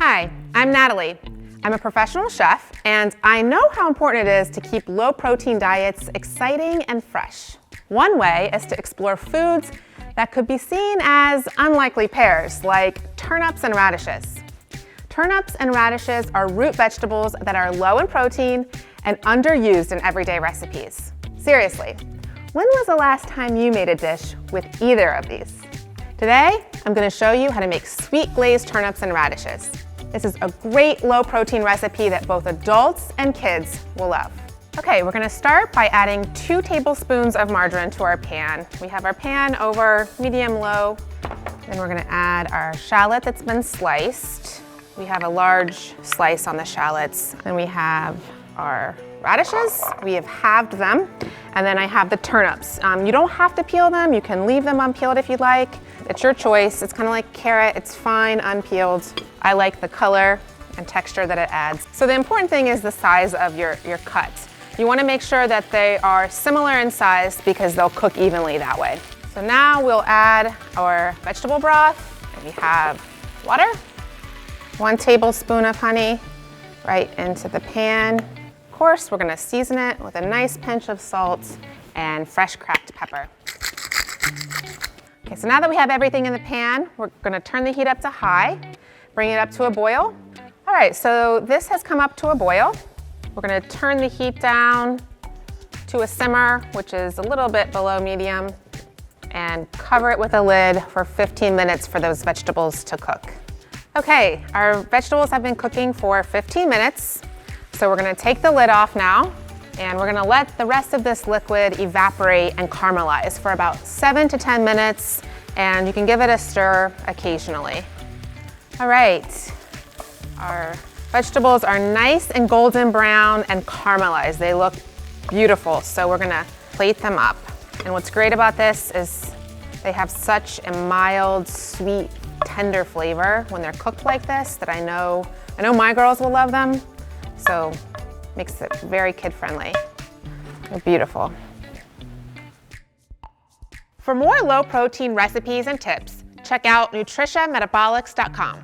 Hi, I'm Natalie. I'm a professional chef, and I know how important it is to keep low-protein diets exciting and fresh. One way is to explore foods that could be seen as unlikely pairs, like turnips and radishes. Turnips and radishes are root vegetables that are low in protein and underused in everyday recipes. Seriously, when was the last time you made a dish with either of these? Today, I'm going to show you how to make sweet glazed turnips and radishes. This is a great low-protein recipe that both adults and kids will love. Okay, we're going to start by adding 2 tablespoons of margarine to our pan. We have our pan over medium-low. Then we're going to add our shallot that's been sliced. We have a large slice on the shallots. Then we have our radishes. We have halved them. And then I have the turnips. You don't have to peel them. You can leave them unpeeled if you'd like. It's your choice. It's kind of like carrot. It's fine unpeeled. I like the color and texture that it adds. So the important thing is the size of your cut. You want to make sure that they are similar in size because they'll cook evenly that way. So now we'll add our vegetable broth. And we have water, 1 tablespoon of honey right into the pan. Of course, we're going to season it with a nice pinch of salt and fresh cracked pepper. Okay, so now that we have everything in the pan, we're going to turn the heat up to high, bring it up to a boil. All right, so this has come up to a boil. We're going to turn the heat down to a simmer, which is a little bit below medium, and cover it with a lid for 15 minutes for those vegetables to cook. Okay, our vegetables have been cooking for 15 minutes, so we're going to take the lid off now. And we're gonna let the rest of this liquid evaporate and caramelize for about 7 to 10 minutes, and you can give it a stir occasionally. All right, our vegetables are nice and golden brown and caramelized. They look beautiful, so we're gonna plate them up. And what's great about this is they have such a mild, sweet, tender flavor when they're cooked like this that I know my girls will love them. So makes it very kid-friendly. They're beautiful. For more low-protein recipes and tips, check out nutritionmetabolics.com.